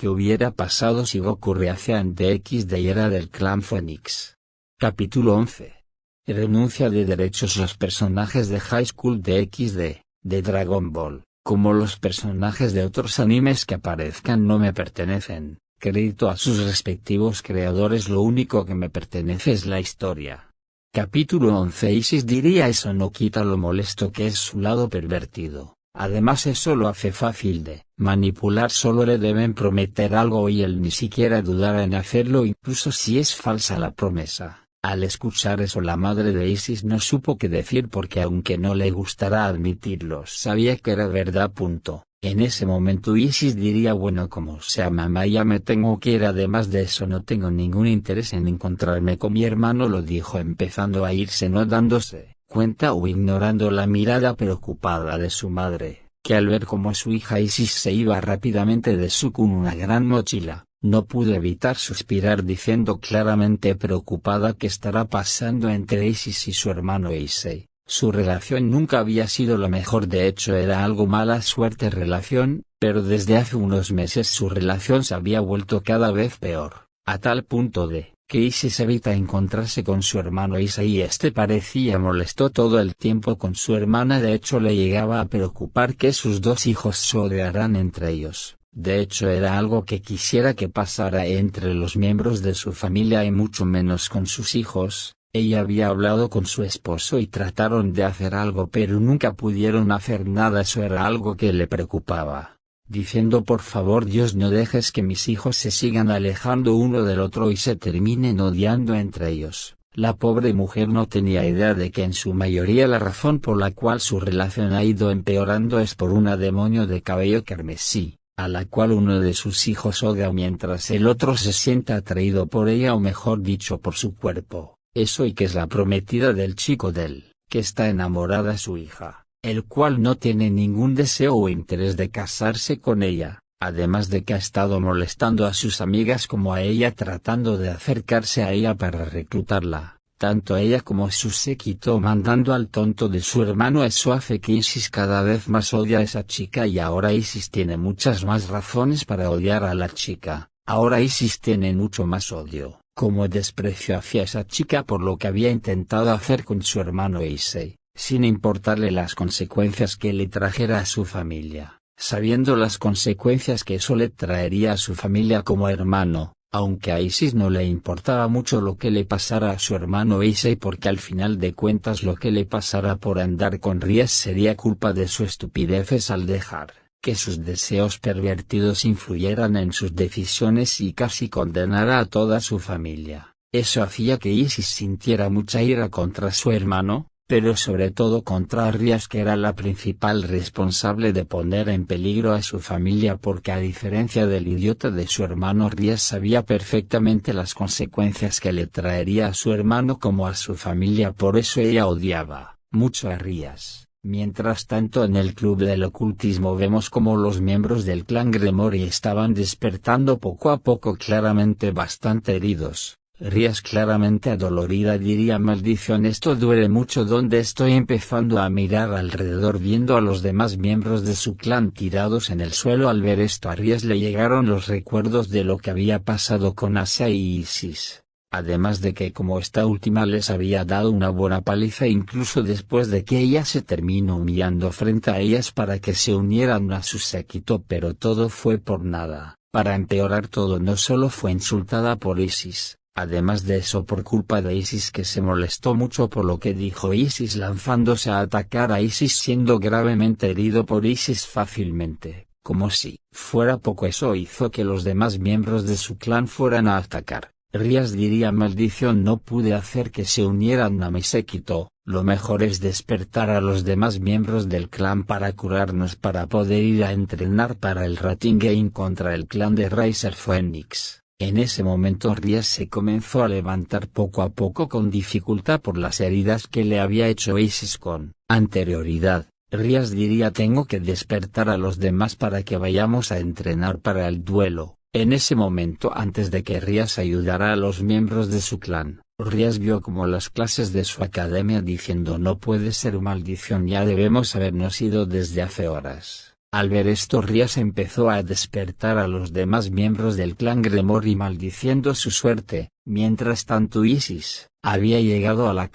que hubiera pasado si Goku reacciona ante XD y era del clan Phoenix. Capítulo 11. Renuncia de derechos. Los personajes de High School DxD, de Dragon Ball, como los personajes de otros animes que aparezcan no me pertenecen. Crédito a sus respectivos creadores. Lo único que me pertenece es la historia. Capítulo 11. Isis diría eso no quita lo molesto que es su lado pervertido. Además eso lo hace fácil de manipular. Solo le deben prometer algo y él ni siquiera dudará en hacerlo incluso si es falsa la promesa. Al escuchar eso la madre de Isis no supo qué decir porque aunque no le gustara admitirlo sabía que era verdad. En ese momento Isis diría bueno como sea mamá ya me tengo que ir, además de eso no tengo ningún interés en encontrarme con mi hermano, lo dijo empezando a irse no dándose cuenta o ignorando la mirada preocupada de su madre, que al ver cómo su hija Isis se iba rápidamente de su con una gran mochila, no pudo evitar suspirar diciendo claramente preocupada qué estará pasando entre Isis y su hermano Issei. Su relación nunca había sido la mejor, de hecho era algo mala suerte relación, pero desde hace unos meses su relación se había vuelto cada vez peor, a tal punto de que Isis evita encontrarse con su hermano Issei y este parecía molesto todo el tiempo con su hermana. De hecho le llegaba a preocupar que sus dos hijos se odiaran entre ellos. De hecho era algo que quisiera que pasara entre los miembros de su familia y mucho menos con sus hijos. Ella había hablado con su esposo y trataron de hacer algo pero nunca pudieron hacer nada. Eso era algo que le preocupaba, diciendo por favor Dios no dejes que mis hijos se sigan alejando uno del otro y se terminen odiando entre ellos. La pobre mujer no tenía idea de que en su mayoría la razón por la cual su relación ha ido empeorando es por una demonio de cabello carmesí, a la cual uno de sus hijos odia mientras el otro se sienta atraído por ella o mejor dicho por su cuerpo. Eso y que es la prometida del chico del que está enamorada de su hija, el cual no tiene ningún deseo o interés de casarse con ella, además de que ha estado molestando a sus amigas como a ella tratando de acercarse a ella para reclutarla, tanto ella como su séquito mandando al tonto de su hermano. Eso hace que Isis cada vez más odia a esa chica y ahora Isis tiene muchas más razones para odiar a la chica. Ahora Isis tiene mucho más odio, como desprecio hacia esa chica por lo que había intentado hacer con su hermano Issei, sin importarle las consecuencias que le trajera a su familia, sabiendo las consecuencias que eso le traería a su familia como hermano, aunque a Isis no le importaba mucho lo que le pasara a su hermano Issei porque al final de cuentas lo que le pasara por andar con Ries sería culpa de su estupideces al dejar que sus deseos pervertidos influyeran en sus decisiones y casi condenara a toda su familia. Eso hacía que Isis sintiera mucha ira contra su hermano, pero sobre todo contra Ries, que era la principal responsable de poner en peligro a su familia porque a diferencia del idiota de su hermano Ries sabía perfectamente las consecuencias que le traería a su hermano como a su familia, por eso ella odiaba mucho a Ries. Mientras tanto en el club del ocultismo vemos como los miembros del clan Gremory estaban despertando poco a poco, claramente bastante heridos. Ries claramente adolorida diría maldición esto duele mucho. Donde estoy empezando a mirar alrededor viendo a los demás miembros de su clan tirados en el suelo. Al ver esto a Ries le llegaron los recuerdos de lo que había pasado con Asa y Isis. Además de que como esta última les había dado una buena paliza incluso después de que ella se terminó humillando frente a ellas para que se unieran a su séquito, pero todo fue por nada. Para empeorar todo no solo fue insultada por Isis, además de eso por culpa de Isis que se molestó mucho por lo que dijo Isis lanzándose a atacar a Isis siendo gravemente herido por Isis fácilmente. Como si fuera poco eso hizo que los demás miembros de su clan fueran a atacar. Ries diría maldición no pude hacer que se unieran a mi séquito, lo mejor es despertar a los demás miembros del clan para curarnos para poder ir a entrenar para el Rating Game contra el clan de Riser Phoenix. En ese momento Ries se comenzó a levantar poco a poco con dificultad por las heridas que le había hecho Isis con anterioridad. Ries diría tengo que despertar a los demás para que vayamos a entrenar para el duelo. En ese momento antes de que Ries ayudara a los miembros de su clan, Ries vio como las clases de su academia diciendo no puede ser maldición ya debemos habernos ido desde hace horas. Al ver esto Rías empezó a despertar a los demás miembros del clan Gremory maldiciendo su suerte. Mientras tanto Isis había llegado a la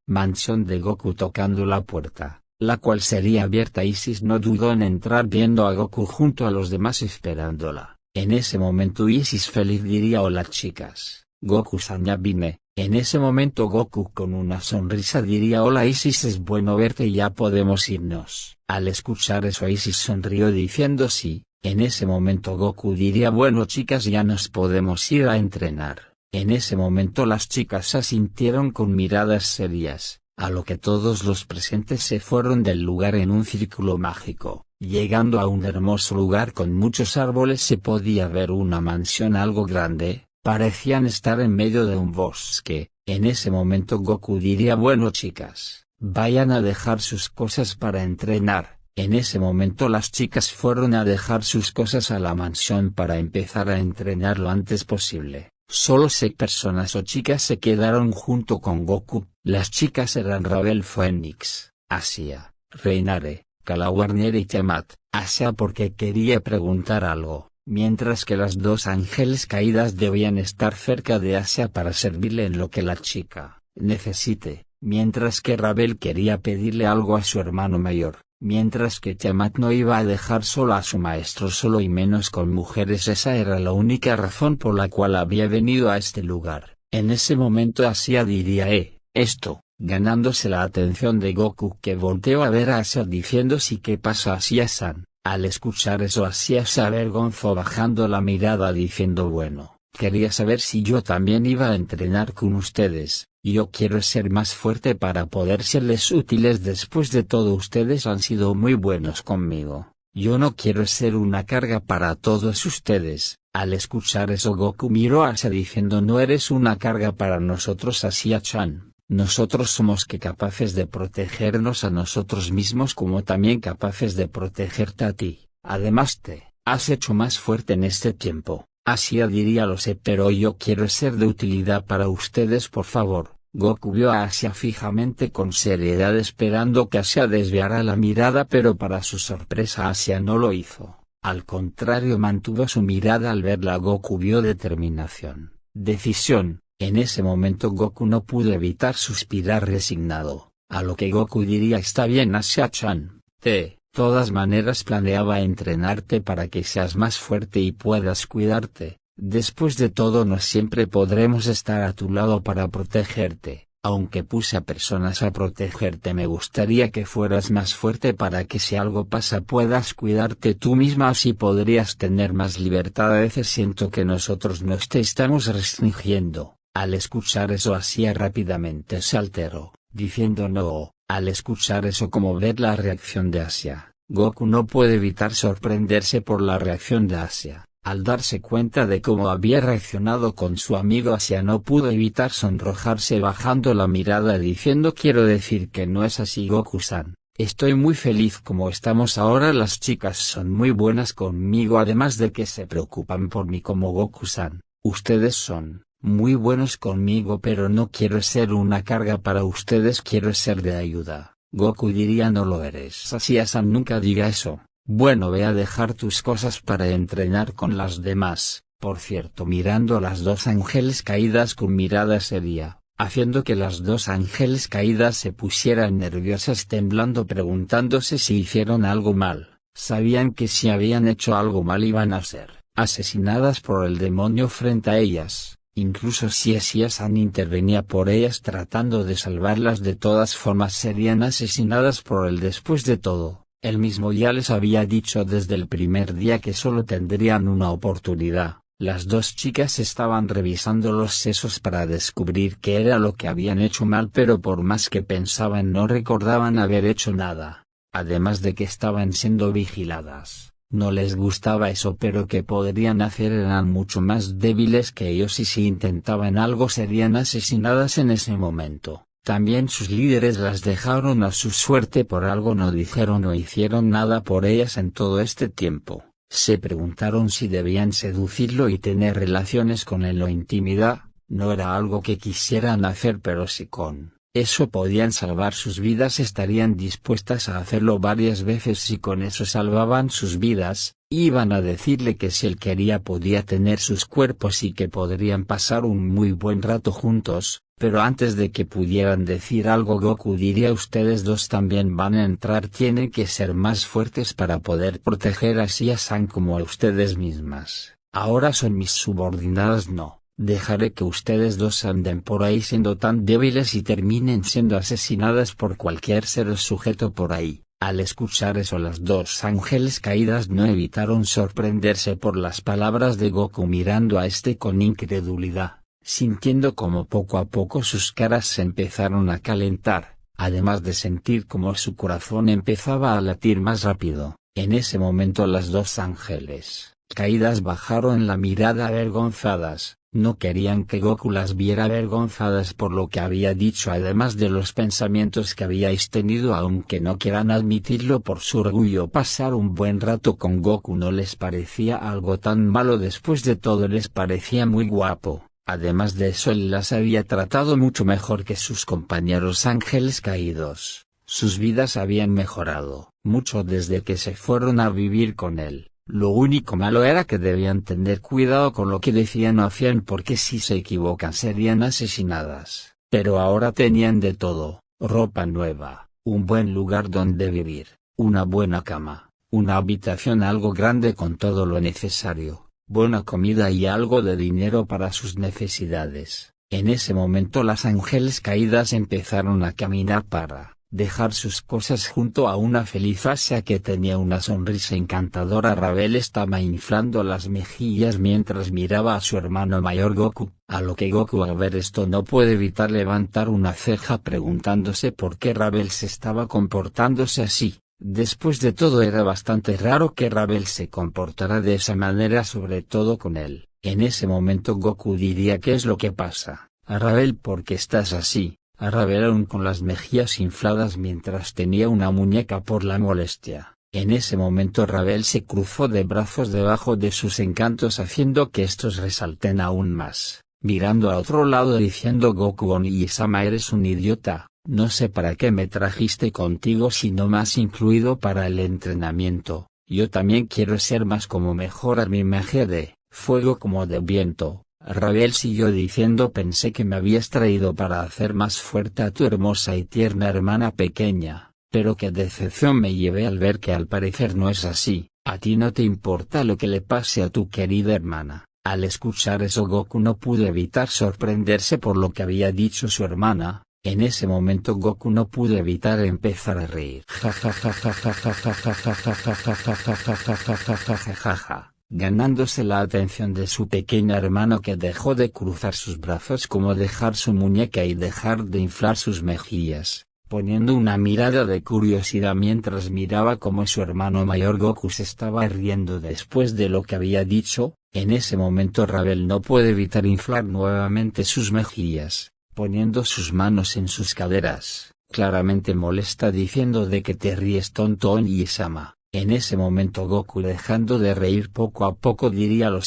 mansión de Goku tocando la puerta, la cual sería abierta. Isis no dudó en entrar viendo a Goku junto a los demás esperándola. En ese momento Isis feliz diría: hola chicas, Goku-san ya vine. En ese momento Goku con una sonrisa diría: hola Isis, es bueno verte y ya podemos irnos. Al escuchar eso Isis sonrió diciendo sí. En ese momento Goku diría: bueno chicas, ya nos podemos ir a entrenar. En ese momento las chicas asintieron con miradas serias, a lo que todos los presentes se fueron del lugar en un círculo mágico. Llegando a un hermoso lugar con muchos árboles se podía ver una mansión algo grande. Parecían estar en medio de un bosque. En ese momento Goku diría: bueno chicas, vayan a dejar sus cosas para entrenar. En ese momento las chicas fueron a dejar sus cosas a la mansión para empezar a entrenar lo antes posible. Solo 6 personas o chicas se quedaron junto con Goku. Las chicas eran Ravel Phoenix, Asia, Reinare, Calawarnier y Tiamat. Asia porque quería preguntar algo, mientras que las 2 ángeles caídas debían estar cerca de Asia para servirle en lo que la chica necesite, mientras que Ravel quería pedirle algo a su hermano mayor, mientras que Tiamat no iba a dejar solo a su maestro solo y menos con mujeres. Esa era la única razón por la cual había venido a este lugar. En ese momento Asia diría esto, ganándose la atención de Goku, que volteó a ver a Asia diciendo: sí, ¿qué pasa Asia-san? Al escuchar eso Asia se avergonzó bajando la mirada diciendo: bueno, quería saber si yo también iba a entrenar con ustedes. Yo quiero ser más fuerte para poder serles útiles. Después de todo ustedes han sido muy buenos conmigo. Yo no quiero ser una carga para todos ustedes. Al escuchar eso Goku miró a Asia diciendo: no eres una carga para nosotros Asia-chan. Nosotros somos capaces de protegernos a nosotros mismos como también capaces de protegerte a ti. Además te has hecho más fuerte en este tiempo. Asia diría: lo sé, pero yo quiero ser de utilidad para ustedes, por favor. Goku vio a Asia fijamente con seriedad esperando que Asia desviara la mirada, pero para su sorpresa Asia no lo hizo. Al contrario, mantuvo su mirada al verla. Goku vio determinación, decisión. En ese momento Goku no pudo evitar suspirar resignado, a lo que Goku diría: está bien Asia-chan, de todas maneras planeaba entrenarte para que seas más fuerte y puedas cuidarte. Después de todo no siempre podremos estar a tu lado para protegerte. Aunque puse a personas a protegerte, me gustaría que fueras más fuerte para que si algo pasa puedas cuidarte tú misma, así podrías tener más libertad. A veces siento que nosotros nos te estamos restringiendo. Al escuchar eso Asia rápidamente se alteró, diciendo no. Al escuchar eso, como ver la reacción de Asia, Goku no puede evitar sorprenderse por la reacción de Asia. Al darse cuenta de cómo había reaccionado con su amigo, Asia no pudo evitar sonrojarse bajando la mirada diciendo: quiero decir que no es así Goku-san, estoy muy feliz como estamos ahora, las chicas son muy buenas conmigo además de que se preocupan por mí como Goku-san, ustedes son muy buenos conmigo, pero no quiero ser una carga para ustedes, quiero ser de ayuda. Goku diría: no lo eres Asia-san, nunca diga eso. Bueno, ve a dejar tus cosas para entrenar con las demás. Por cierto, mirando a las 2 ángeles caídas con mirada seria, haciendo que las 2 ángeles caídas se pusieran nerviosas temblando preguntándose si hicieron algo mal. Sabían que si habían hecho algo mal iban a ser asesinadas por el demonio frente a ellas. Incluso si Asia-san intervenía por ellas tratando de salvarlas, de todas formas serían asesinadas por él. Después de todo, él mismo ya les había dicho desde el primer día que solo tendrían una oportunidad. Las 2 chicas estaban revisando los sesos para descubrir qué era lo que habían hecho mal, pero por más que pensaban no recordaban haber hecho nada. Además de que estaban siendo vigiladas. No les gustaba eso, pero que podrían hacer, eran mucho más débiles que ellos y si intentaban algo serían asesinadas en ese momento. También sus líderes las dejaron a su suerte, por algo no dijeron o hicieron nada por ellas en todo este tiempo. Se preguntaron si debían seducirlo y tener relaciones con él o intimidad. No era algo que quisieran hacer, pero sí con Eso podían salvar sus vidas, estarían dispuestas a hacerlo varias veces si con eso salvaban sus vidas. Iban a decirle que si él quería podía tener sus cuerpos y que podrían pasar un muy buen rato juntos, pero antes de que pudieran decir algo Goku diría: ustedes dos también van a entrar, tienen que ser más fuertes para poder proteger así a San como a ustedes mismas. Ahora son mis subordinadas, no dejaré que ustedes dos anden por ahí siendo tan débiles y terminen siendo asesinadas por cualquier ser sujeto por ahí. Al escuchar eso, las dos ángeles caídas no evitaron sorprenderse por las palabras de Goku, mirando a este con incredulidad, sintiendo como poco a poco sus caras se empezaron a calentar, además de sentir como su corazón empezaba a latir más rápido. En ese momento las dos ángeles caídas bajaron la mirada avergonzadas. No querían que Goku las viera avergonzadas por lo que había dicho, además de los pensamientos que habíais tenido, aunque no quieran admitirlo por su orgullo. Pasar un buen rato con Goku no les parecía algo tan malo, después de todo les parecía muy guapo. Además de eso, él las había tratado mucho mejor que sus compañeros ángeles caídos. Sus vidas habían mejorado mucho desde que se fueron a vivir con él. Lo único malo era que debían tener cuidado con lo que decían o hacían, porque si se equivocan serían asesinadas. Pero ahora tenían de todo: ropa nueva, un buen lugar donde vivir, una buena cama, una habitación algo grande con todo lo necesario, buena comida y algo de dinero para sus necesidades. En ese momento las ángeles caídas empezaron a caminar para dejar sus cosas junto a una feliz Asia que tenía una sonrisa encantadora. Rabel estaba inflando las mejillas mientras miraba a su hermano mayor Goku, a lo que Goku, al ver esto, no puede evitar levantar una ceja preguntándose por qué Rabel se estaba comportándose así. Después de todo, era bastante raro que Rabel se comportara de esa manera, sobre todo con él. En ese momento Goku diría: ¿qué es lo que pasa, Rabel? ¿Por qué estás así? A Rabel, aún con las mejillas infladas mientras tenía una muñeca por la molestia. En ese momento Rabel se cruzó de brazos debajo de sus encantos, haciendo que estos resalten aún más, mirando a otro lado diciendo: Goku Onishi-sama, eres un idiota, no sé para qué me trajiste contigo si no me has incluido para el entrenamiento. Yo también quiero ser más como mejorar mi magia de fuego como de viento. Rabel siguió diciendo: pensé que me habías traído para hacer más fuerte a tu hermosa y tierna hermana pequeña, pero qué decepción me llevé al ver que al parecer no es así. A ti no te importa lo que le pase a tu querida hermana. Al escuchar eso, Goku no pudo evitar sorprenderse por lo que había dicho su hermana. En ese momento Goku no pudo evitar empezar a reír. Ganándose la atención de su pequeño hermano, que dejó de cruzar sus brazos como dejar su muñeca y dejar de inflar sus mejillas, poniendo una mirada de curiosidad mientras miraba cómo su hermano mayor Goku se estaba riendo después de lo que había dicho. En ese momento Rabel no puede evitar inflar nuevamente sus mejillas, poniendo sus manos en sus caderas, claramente molesta, diciendo: ¿de que te ríes, tonto Onishi-sama? En ese momento Goku, dejando de reír poco a poco, diría: lo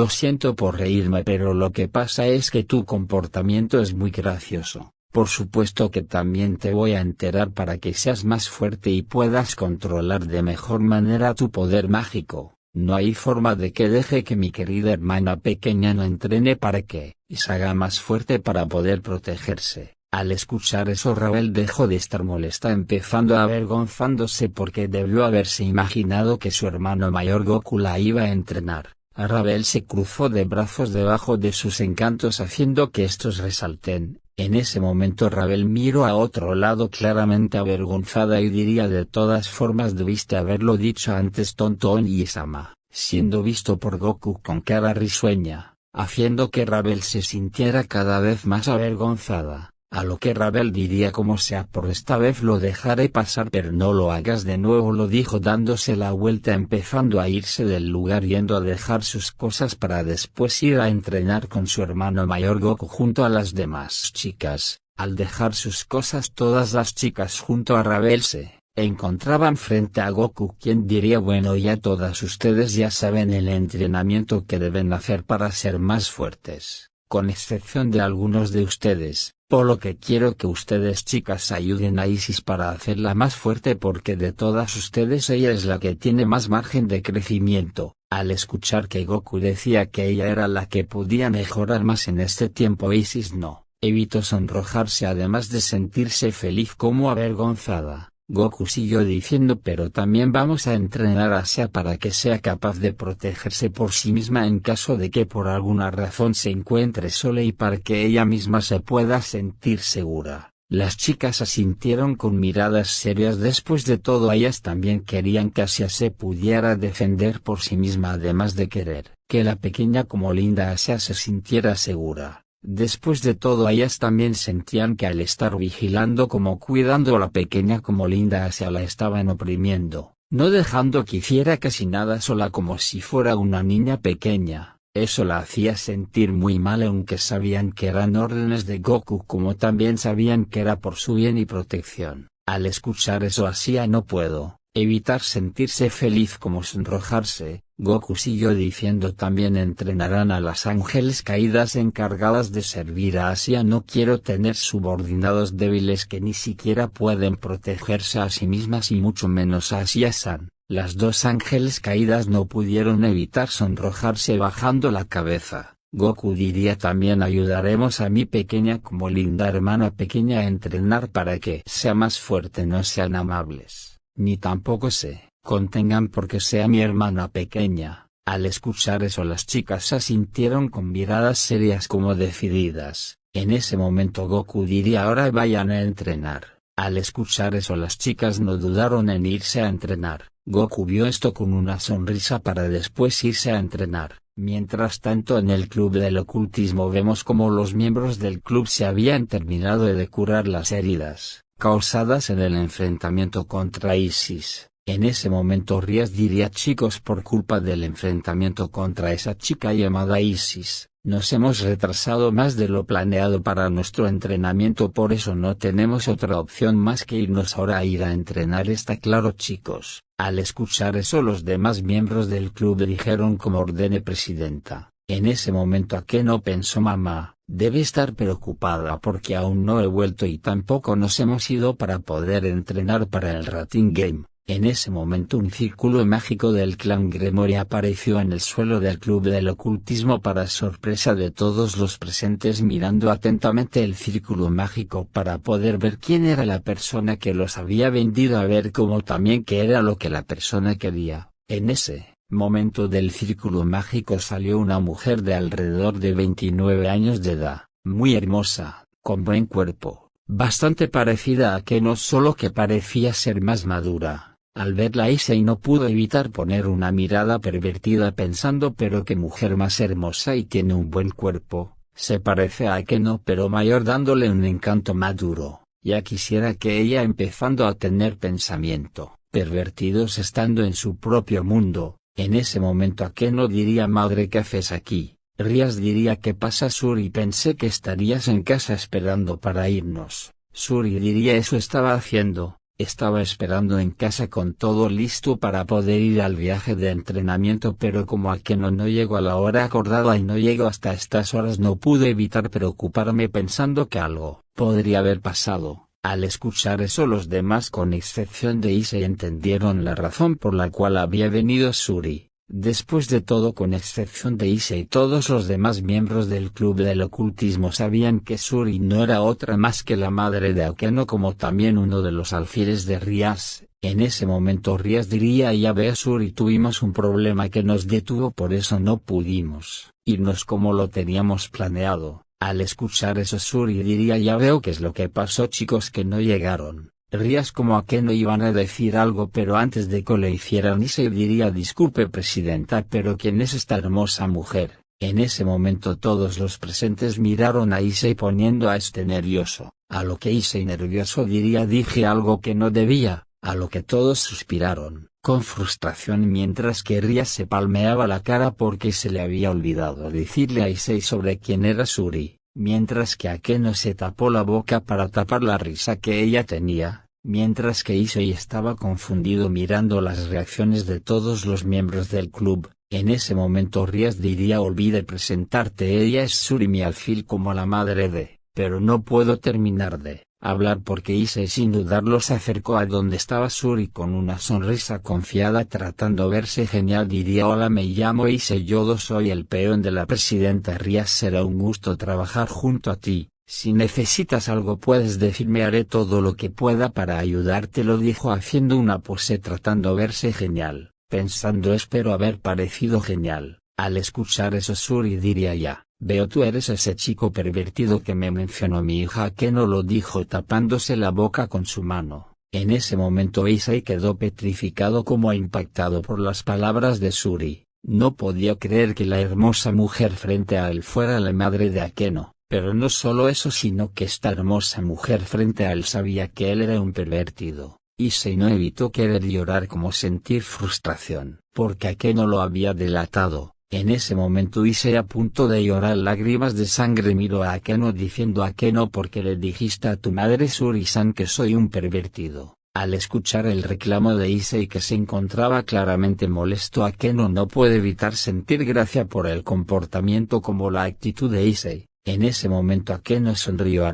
siento por reírme, pero lo que pasa es que tu comportamiento es muy gracioso. Por supuesto que también te voy a enterar para que seas más fuerte y puedas controlar de mejor manera tu poder mágico. No hay forma de que deje que mi querida hermana pequeña no entrene para que se haga más fuerte para poder protegerse. Al escuchar eso, Rabel dejó de estar molesta, empezando a avergonzándose porque debió haberse imaginado que su hermano mayor Goku la iba a entrenar. Rabel se cruzó de brazos debajo de sus encantos, haciendo que estos resalten. En ese momento Rabel miró a otro lado, claramente avergonzada, y diría: de todas formas debiste haberlo dicho antes, tonto Onishi-sama, siendo visto por Goku con cara risueña, haciendo que Rabel se sintiera cada vez más avergonzada. A lo que Rabel diría: como sea, por esta vez lo dejaré pasar, pero no lo hagas de nuevo, lo dijo dándose la vuelta, empezando a irse del lugar, yendo a dejar sus cosas para después ir a entrenar con su hermano mayor Goku junto a las demás chicas. Al dejar sus cosas, todas las chicas junto a Rabel se encontraban frente a Goku, quien diría: bueno, ya todas ustedes ya saben el entrenamiento que deben hacer para ser más fuertes. con excepción de algunos de ustedes, por lo que quiero que ustedes chicas ayuden a Isis para hacerla más fuerte porque de todas ustedes ella es la que tiene más margen de crecimiento. Al escuchar que Goku decía que ella era la que podía mejorar más en este tiempo, Isis no evitó sonrojarse además de sentirse feliz como avergonzada. Goku siguió diciendo: pero también vamos a entrenar a Asia para que sea capaz de protegerse por sí misma en caso de que por alguna razón se encuentre sola y para que ella misma se pueda sentir segura. Las chicas asintieron con miradas serias. Después de todo, ellas también querían que Asia se pudiera defender por sí misma, además de querer que la pequeña como linda Asia se sintiera segura. Después de todo, ellas también sentían que al estar vigilando como cuidando a la pequeña como linda Asia la estaban oprimiendo, no dejando que hiciera casi nada sola como si fuera una niña pequeña. Eso la hacía sentir muy mal, aunque sabían que eran órdenes de Goku, como también sabían que era por su bien y protección. Al escuchar eso, Asia no pudo evitar sentirse feliz como sonrojarse. Goku siguió diciendo: también entrenarán a las ángeles caídas encargadas de servir a Asia. No quiero tener subordinados débiles que ni siquiera pueden protegerse a sí mismas y mucho menos a Asia-san. Las dos ángeles caídas no pudieron evitar sonrojarse bajando la cabeza. Goku diría: también ayudaremos a mi pequeña como linda hermana pequeña a entrenar para que sea más fuerte. No sean amables, ni tampoco se contengan porque sea mi hermana pequeña. Al escuchar eso, las chicas asintieron con miradas serias como decididas. En ese momento Goku diría: ahora vayan a entrenar. Al escuchar eso, las chicas no dudaron en irse a entrenar. Goku vio esto con una sonrisa para después irse a entrenar. Mientras tanto, en el club del ocultismo vemos como los miembros del club se habían terminado de curar las heridas causadas en el enfrentamiento contra Isis. En ese momento Rías diría: chicos, por culpa del enfrentamiento contra esa chica llamada Isis, nos hemos retrasado más de lo planeado para nuestro entrenamiento, por eso no tenemos otra opción más que irnos ahora a ir a entrenar. ¿Está claro, chicos? Al escuchar eso, los demás miembros del club dijeron: como ordene, presidenta. En ese momento Akeno pensó: mamá debe estar preocupada porque aún no he vuelto y tampoco nos hemos ido para poder entrenar para el Rating Game. En ese momento un círculo mágico del clan Gremory apareció en el suelo del club del ocultismo para sorpresa de todos los presentes, mirando atentamente el círculo mágico para poder ver quién era la persona que los había vendido a ver, como también qué era lo que la persona quería. En ese momento del círculo mágico salió una mujer de alrededor de 29 años de edad, muy hermosa, con buen cuerpo, bastante parecida a Akeno, solo que parecía ser más madura. Al verla, Issei no pudo evitar poner una mirada pervertida pensando: pero qué mujer más hermosa y tiene un buen cuerpo, se parece a Akeno pero mayor, dándole un encanto maduro. Ya quisiera que ella, empezando a tener pensamiento pervertidos estando en su propio mundo. En ese momento Akeno diría: madre, ¿qué haces aquí? Rías diría: ¿qué pasa, Suri? Pensé que estarías en casa esperando para irnos. Suri diría: eso estaba haciendo. Estaba esperando en casa con todo listo para poder ir al viaje de entrenamiento, pero como Akeno no llegó a la hora acordada y no llegó hasta estas horas, no pude evitar preocuparme pensando que algo podría haber pasado. Al escuchar eso, los demás con excepción de Issei entendieron la razón por la cual había venido Suri. Después de todo, con excepción de Issei, todos los demás miembros del club del ocultismo sabían que Suri no era otra más que la madre de Akeno, como también uno de los alfiles de Rías. En ese momento Rías diría: ya ve, Suri, tuvimos un problema que nos detuvo, por eso no pudimos irnos como lo teníamos planeado. Al escuchar eso, Suri diría: ya veo qué es lo que pasó, chicos, que no llegaron. Rías como Akeno iban a decir algo, pero antes de que lo hicieran, Issei diría: disculpe, presidenta, pero ¿quién es esta hermosa mujer? En ese momento todos los presentes miraron a Issei poniendo a este nervioso, a lo que Issei nervioso diría: dije algo que no debía, a lo que todos suspiraron con frustración, mientras que Rías se palmeaba la cara porque se le había olvidado decirle a Issei sobre quién era Suri. Mientras que Akeno se tapó la boca para tapar la risa que ella tenía, mientras que Issei estaba confundido mirando las reacciones de todos los miembros del club. En ese momento Ries diría olvide presentarte, ella es Shuri mi alfil como la madre de, pero no puedo terminar de hablar porque Issei sin dudarlo se acercó a donde estaba Shuri con una sonrisa confiada tratando verse genial diría hola me llamo Issei Yodo soy el peón de la presidenta Ries será un gusto trabajar junto a ti, si necesitas algo puedes decirme haré todo lo que pueda para ayudarte lo dijo haciendo una pose tratando verse genial. Pensando espero haber parecido genial, al escuchar eso Shuri diría ya, veo tú eres ese chico pervertido que me mencionó mi hija Akeno lo dijo tapándose la boca con su mano, en ese momento Issei quedó petrificado como impactado por las palabras de Shuri, no podía creer que la hermosa mujer frente a él fuera la madre de Akeno, pero no solo eso sino que esta hermosa mujer frente a él sabía que él era un pervertido. Issei no evitó querer llorar como sentir frustración, porque Akeno lo había delatado. En ese momento Issei a punto de llorar lágrimas de sangre miró a Akeno diciendo Akeno porque le dijiste a tu madre Shuri-san que soy un pervertido. Al escuchar el reclamo de Issei que se encontraba claramente molesto Akeno no puede evitar sentir gracia por el comportamiento como la actitud de Issei. En ese momento Akeno sonrió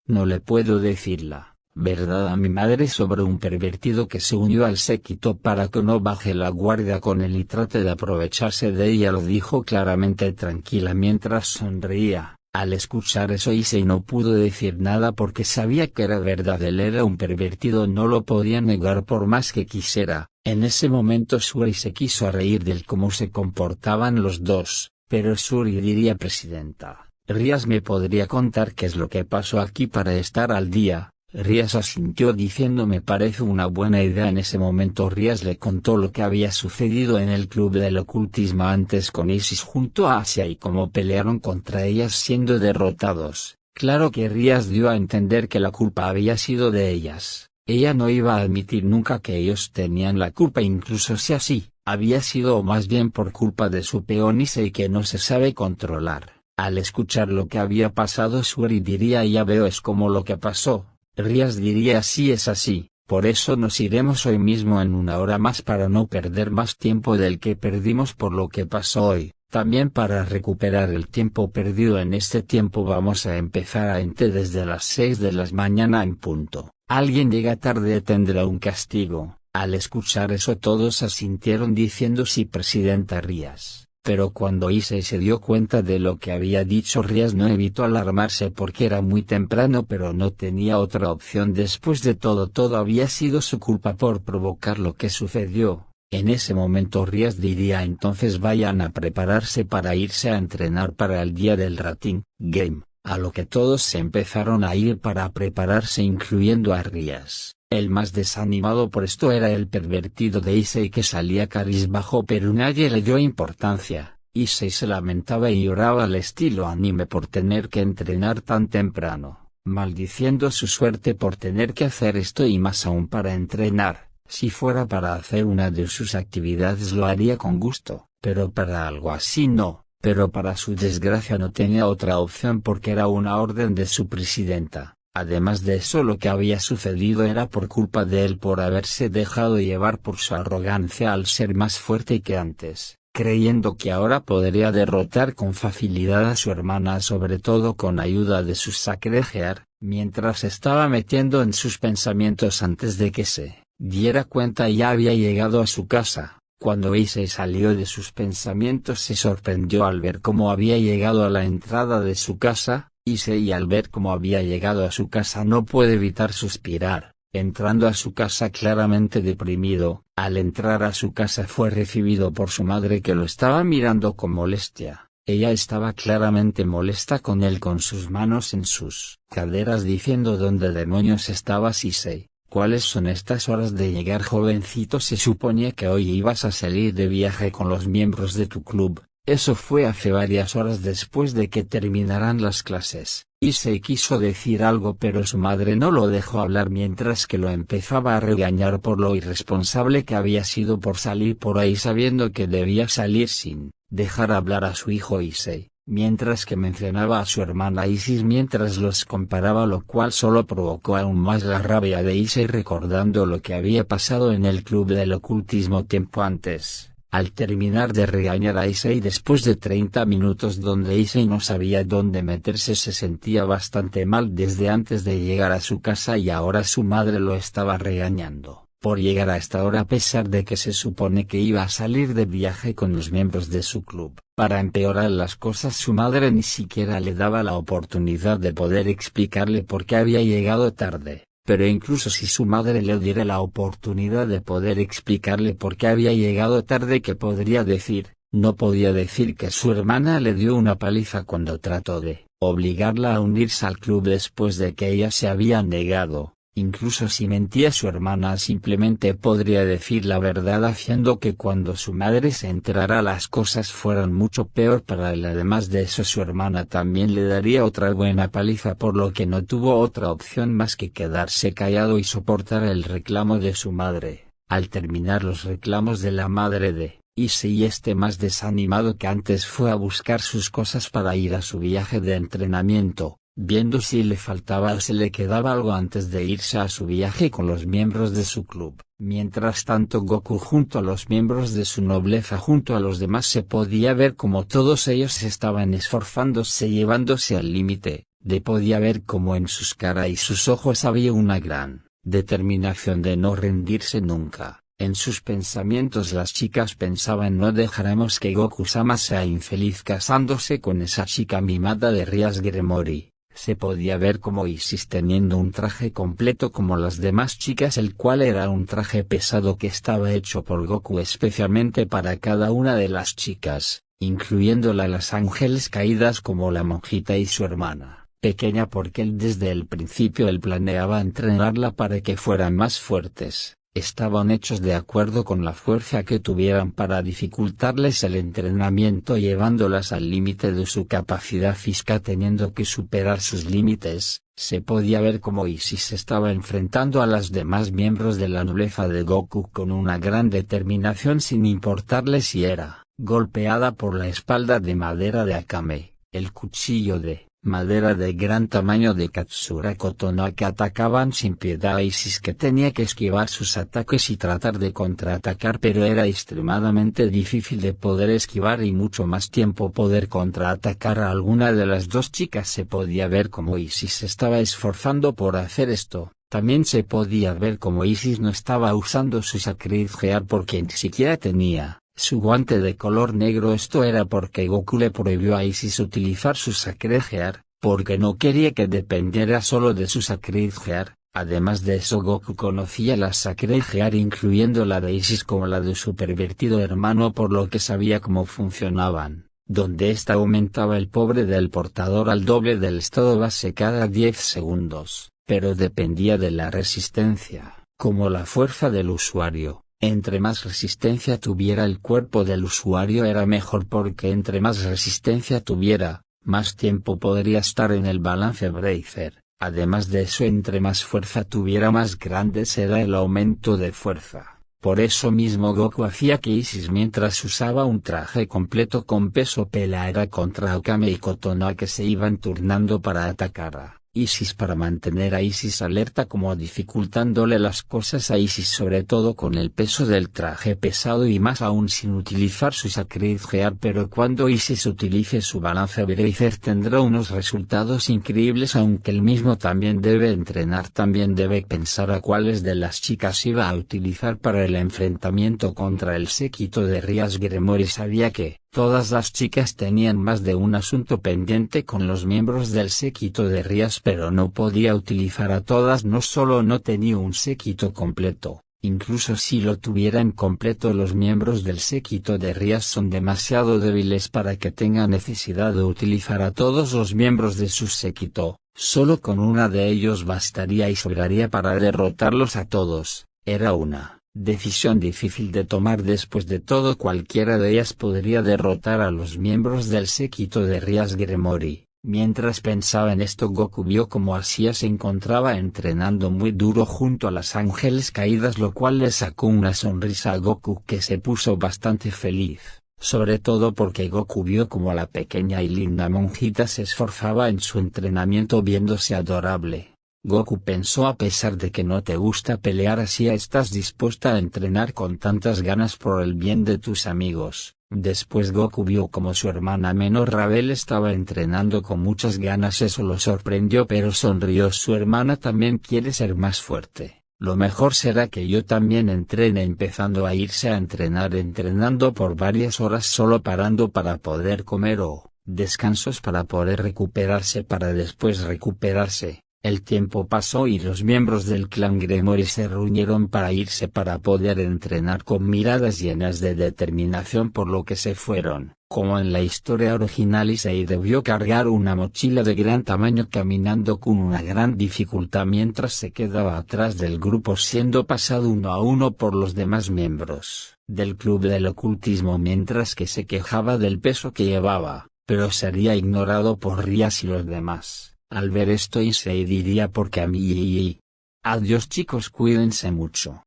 no le puedo decirla. Verdad a mi madre sobre un pervertido que se unió al séquito para que no baje la guardia con él y trate de aprovecharse de ella lo dijo claramente tranquila mientras sonreía, al escuchar eso Issei no pudo decir nada porque sabía que era verdad él era un pervertido no lo podía negar por más que quisiera, en ese momento Shuri se quiso reír del cómo se comportaban los dos, pero Shuri diría presidenta, Ries me podría contar qué es lo que pasó aquí para estar al día. Ries asintió diciendo me parece una buena idea en ese momento Ries le contó lo que había sucedido en el club del ocultismo antes con Isis junto a Asia y cómo pelearon contra ellas siendo derrotados, claro que Ries dio a entender que la culpa había sido de ellas, ella no iba a admitir nunca que ellos tenían la culpa incluso si así, había sido o más bien por culpa de su peón Issei que no se sabe controlar, al escuchar lo que había pasado Shuri diría ya veo es como lo que pasó. Ries diría así es así, por eso nos iremos hoy mismo en una hora más para no perder más tiempo del que perdimos por lo que pasó hoy, también para recuperar el tiempo perdido en este tiempo vamos a empezar a ente desde las 6 de la mañana en punto, alguien llega tarde tendrá un castigo, al escuchar eso todos asintieron diciendo sí presidenta Ries. Pero cuando Issei se dio cuenta de lo que había dicho Ries no evitó alarmarse porque era muy temprano pero no tenía otra opción después de todo había sido su culpa por provocar lo que sucedió, en ese momento Ries diría entonces vayan a prepararse para irse a entrenar para el día del Rating Game, a lo que todos se empezaron a ir para prepararse incluyendo a Ries. El más desanimado por esto era el pervertido de Issei que salía cabizbajo pero nadie le dio importancia, Issei se lamentaba y lloraba al estilo anime por tener que entrenar tan temprano, maldiciendo su suerte por tener que hacer esto y más aún para entrenar, si fuera para hacer una de sus actividades lo haría con gusto, pero para algo así no, pero para su desgracia no tenía otra opción porque era una orden de su presidenta. Además de eso lo que había sucedido era por culpa de él por haberse dejado llevar por su arrogancia al ser más fuerte que antes, creyendo que ahora podría derrotar con facilidad a su hermana sobre todo con ayuda de su sacregear, mientras estaba metiendo en sus pensamientos antes de que se diera cuenta ya había llegado a su casa. Cuando Issei salió de sus pensamientos se sorprendió al ver cómo había llegado a la entrada de su casa. Issei al ver cómo había llegado a su casa no puede evitar suspirar, entrando a su casa claramente deprimido, al entrar a su casa fue recibido por su madre que lo estaba mirando con molestia, ella estaba claramente molesta con él con sus manos en sus caderas diciendo ¿dónde demonios estabas Issei? ¿Cuáles son estas horas de llegar jovencito? Se suponía que hoy ibas a salir de viaje con los miembros de tu club. Eso fue hace varias horas después de que terminaran las clases. Issei quiso decir algo pero su madre no lo dejó hablar mientras que lo empezaba a regañar por lo irresponsable que había sido por salir por ahí sabiendo que debía salir sin dejar hablar a su hijo Issei, mientras que mencionaba a su hermana Isis mientras los comparaba lo cual solo provocó aún más la rabia de Issei recordando lo que había pasado en el club del ocultismo tiempo antes. Al terminar de regañar a Issei después de 30 minutos donde Issei no sabía dónde meterse, se sentía bastante mal desde antes de llegar a su casa y ahora su madre lo estaba regañando por llegar a esta hora a pesar de que se supone que iba a salir de viaje con los miembros de su club. Para empeorar las cosas, su madre ni siquiera le daba la oportunidad de poder explicarle por qué había llegado tarde. Pero incluso si su madre le diera la oportunidad de poder explicarle por qué había llegado tarde, ¿qué podría decir? No podía decir que su hermana le dio una paliza cuando trató de obligarla a unirse al club después de que ella se había negado. Incluso si mentía su hermana, simplemente podría decir la verdad, haciendo que cuando su madre se enterara las cosas fueran mucho peor para él. Además de eso, su hermana también le daría otra buena paliza, por lo que no tuvo otra opción más que quedarse callado y soportar el reclamo de su madre. Al terminar los reclamos de la madre de Issei, más desanimado que antes, fue a buscar sus cosas para ir a su viaje de entrenamiento. Viendo si le faltaba o se le quedaba algo antes de irse a su viaje con los miembros de su club. Mientras tanto, Goku junto a los miembros de su nobleza, junto a los demás, se podía ver como todos ellos estaban esforzándose, llevándose al límite. Podía ver como en sus caras y sus ojos había una gran determinación de no rendirse nunca. En sus pensamientos las chicas pensaban: no dejaremos que Goku-sama sea infeliz casándose con esa chica mimada de Rias Gremory. Se podía ver como Isis teniendo un traje completo como las demás chicas, el cual era un traje pesado que estaba hecho por Goku especialmente para cada una de las chicas, incluyéndola las ángeles caídas como la monjita y su hermana pequeña, porque él desde el principio planeaba entrenarla para que fueran más fuertes. Estaban hechos de acuerdo con la fuerza que tuvieran para dificultarles el entrenamiento, llevándolas al límite de su capacidad física, teniendo que superar sus límites. Se podía ver cómo Isis estaba enfrentando a los demás miembros de la nobleza de Goku con una gran determinación, sin importarle si era golpeada por la espada de madera de Akame, el cuchillo de madera de gran tamaño de Katsura Kotonoha, que atacaban sin piedad a Isis, que tenía que esquivar sus ataques y tratar de contraatacar, pero era extremadamente difícil de poder esquivar y mucho más tiempo poder contraatacar a alguna de las dos chicas. Se podía ver cómo Isis se estaba esforzando por hacer esto. También se podía ver cómo Isis no estaba usando su Sacred Gear porque ni siquiera tenía su guante de color negro. Esto era porque Goku le prohibió a Isis utilizar su Sacred Gear, porque no quería que dependiera solo de su Sacred Gear. Además de eso, Goku conocía la Sacred Gear, incluyendo la de Isis, como la de su pervertido hermano, por lo que sabía cómo funcionaban, donde ésta aumentaba el poder del portador al doble del estado base cada 10 segundos, pero dependía de la resistencia, como la fuerza del usuario. Entre más resistencia tuviera el cuerpo del usuario era mejor, porque entre más resistencia tuviera, más tiempo podría estar en el balance Bracer. Además de eso, entre más fuerza tuviera, más grande será el aumento de fuerza. Por eso mismo Goku hacía que Isis, mientras usaba un traje completo con peso, peleara contra Akame y Kotonoha, que se iban turnando para atacar a Isis, para mantener a Isis alerta, como dificultándole las cosas a Isis, sobre todo con el peso del traje pesado y más aún sin utilizar su Sacred Gear. Pero cuando Isis utilice su balance Bracer tendrá unos resultados increíbles, aunque él mismo también debe entrenar. También debe pensar a cuáles de las chicas iba a utilizar para el enfrentamiento contra el séquito de Rias Gremory. Sabía que todas las chicas tenían más de un asunto pendiente con los miembros del séquito de Rias, pero no podía utilizar a todas. No solo no tenía un séquito completo, incluso si lo tuvieran completo, los miembros del séquito de Rias son demasiado débiles para que tenga necesidad de utilizar a todos los miembros de su séquito. Solo con una de ellos bastaría y sobraría para derrotarlos a todos. Era una decisión difícil de tomar. Después de todo, cualquiera de ellas podría derrotar a los miembros del séquito de Rias Gremory. Mientras pensaba en esto, Goku vio como Asia se encontraba entrenando muy duro junto a las ángeles caídas, lo cual le sacó una sonrisa a Goku, que se puso bastante feliz, sobre todo porque Goku vio como la pequeña y linda monjita se esforzaba en su entrenamiento, viéndose adorable. Goku pensó: a pesar de que no te gusta pelear así, estás dispuesta a entrenar con tantas ganas por el bien de tus amigos. Después Goku vio como su hermana menor Rabel estaba entrenando con muchas ganas. Eso lo sorprendió, pero sonrió. Su hermana también quiere ser más fuerte. Lo mejor será que yo también entrene. Empezando a irse a entrenar, entrenando por varias horas, solo parando para poder comer o descansos para poder recuperarse, para después recuperarse. El tiempo pasó y los miembros del clan Gremory se reunieron para irse para poder entrenar con miradas llenas de determinación, por lo que se fueron. Como en la historia original, Issei debió cargar una mochila de gran tamaño caminando con una gran dificultad mientras se quedaba atrás del grupo, siendo pasado uno a uno por los demás miembros del club del ocultismo, mientras que se quejaba del peso que llevaba, pero sería ignorado por Rias y los demás. Al ver esto, Issei diría: porque a mí. Adiós chicos, cuídense mucho.